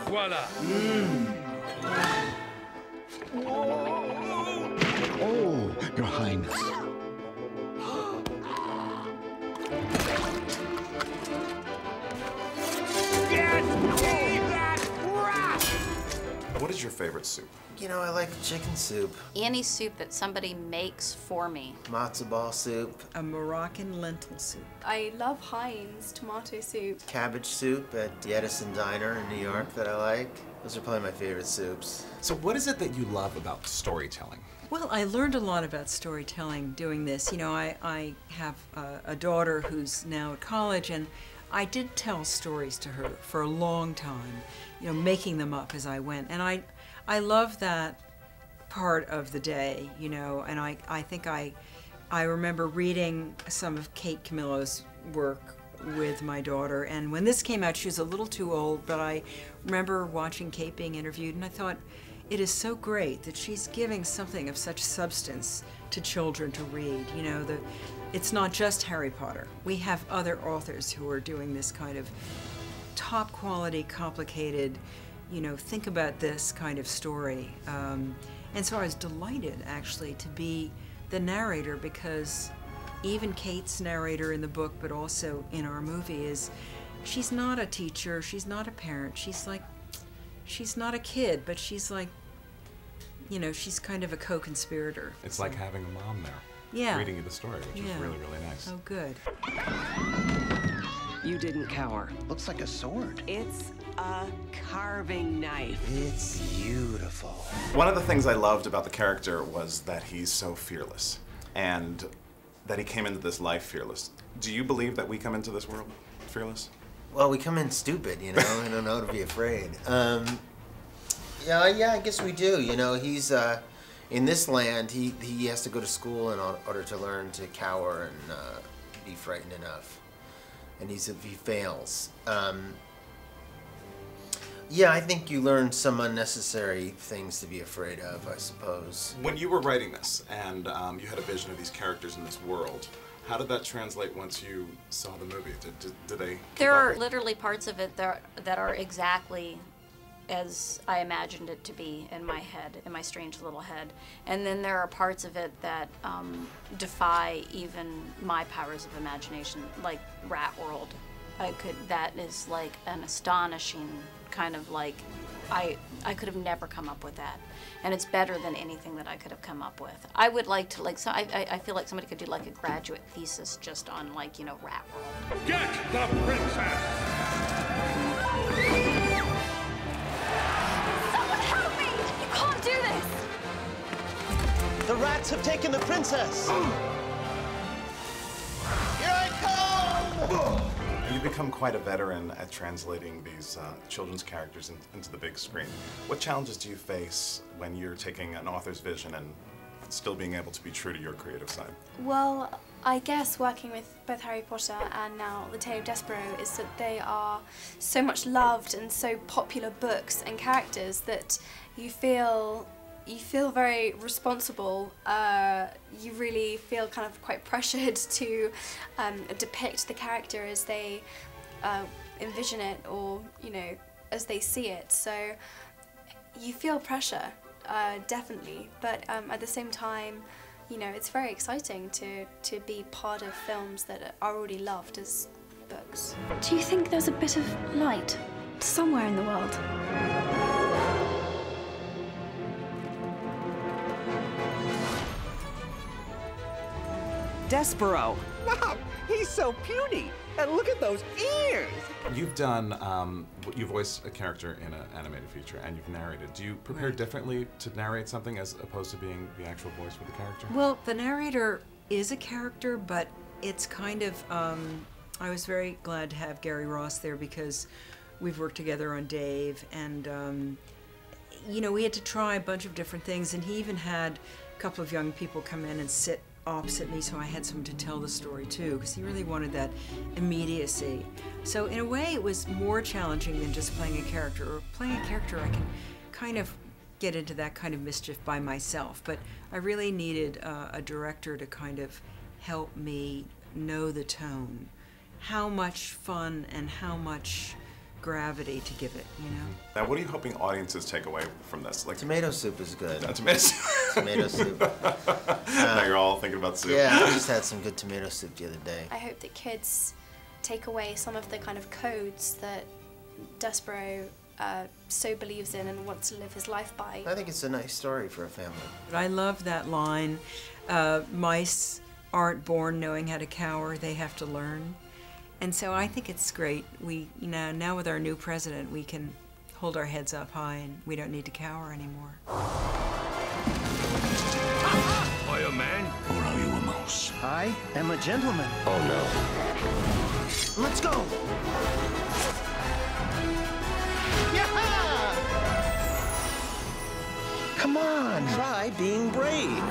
Voila. Oh, Your Highness. What is your favorite soup? You know, I like chicken soup. Any soup that somebody makes for me. Matzo ball soup. A Moroccan lentil soup. I love Heinz tomato soup. Cabbage soup at the Edison Diner in New York that I like. Those are probably my favorite soups. So what is it that you love about storytelling? Well, I learned a lot about storytelling doing this. You know, I have a daughter who's now at college, and I did tell stories to her for a long time, you know, making them up as I went. And I love that part of the day, you know, and I think I remember reading some of DiCamillo's work with my daughter, and when this came out, she was a little too old, but I remember watching Kate being interviewed, and I thought, it is so great that she's giving something of such substance to children to read. You know, it's not just Harry Potter. We have other authors who are doing this kind of top quality, complicated, you know, think about this kind of story. And so I was delighted, actually, to be the narrator, because even Kate's narrator in the book, but also in our movie, she's not a teacher, she's not a parent, she's not a kid, but she's like, you know, she's kind of a co-conspirator. It's like having a mom there. Yeah. Reading you the story, which is really, really nice. Oh, good. You didn't cower. Looks like a sword. It's a carving knife. It's beautiful. One of the things I loved about the character was that he's so fearless, and that he came into this life fearless. Do you believe that we come into this world fearless? Well, we come in stupid, you know, we don't know to be afraid. Yeah, I guess we do. You know, he's, in this land, he has to go to school in order to learn to cower and be frightened enough. And he fails. Yeah, I think you learn some unnecessary things to be afraid of, I suppose. When you were writing this, and you had a vision of these characters in this world, how did that translate once you saw the movie? Did they? There are literally parts of it that are exactly as I imagined it to be in my head, in my strange little head. And then there are parts of it that defy even my powers of imagination, like Rat World. That is like an astonishing kind of like, I could have never come up with that. And it's better than anything that I could have come up with. I would like to, like, so I feel like somebody could do like a graduate thesis just on, like, you know, Rat World. Get the princess! Someone help me! You can't do this! The rats have taken the princess! Here I come! You've become quite a veteran at translating these children's characters into the big screen. What challenges do you face when you're taking an author's vision and still being able to be true to your creative side? Well, I guess working with both Harry Potter and now The Tale of Despereaux is that they are so much loved and so popular books and characters that you feel very responsible. You really feel kind of quite pressured to depict the character as they envision it, or, you know, as they see it. So you feel pressure, definitely. But at the same time, you know, it's very exciting to be part of films that are already loved as books. Do you think there's a bit of light somewhere in the world? Despereaux. Wow, he's so puny. And look at those ears. You've done, you voiced a character in an animated feature, and you've narrated. Do you prepare differently to narrate something as opposed to being the actual voice for the character? Well, the narrator is a character, but it's kind of, I was very glad to have Gary Ross there because we've worked together on Dave, and you know, we had to try a bunch of different things, and he even had a couple of young people come in and sit opposite me, so I had someone to tell the story too, because he really wanted that immediacy. So in a way, it was more challenging than just playing a character. Or playing a character, I can kind of get into that kind of mischief by myself, but I really needed a director to kind of help me know the tone, how much fun and how much gravity to give it, you know. Now, what are you hoping audiences take away from this? Like Tomato soup is good. tomato soup. Tomato soup. Now you're all thinking about soup. Yeah, I just had some good tomato soup the other day. I hope that kids take away some of the kind of codes that Despereaux so believes in and wants to live his life by. I think it's a nice story for a family. I love that line, mice aren't born knowing how to cower, they have to learn. And so I think it's great. We, now with our new president, we can hold our heads up high and we don't need to cower anymore. Are you a man? Or are you a mouse? I am a gentleman. Oh no. Let's go. Yeah! Come on, try being brave.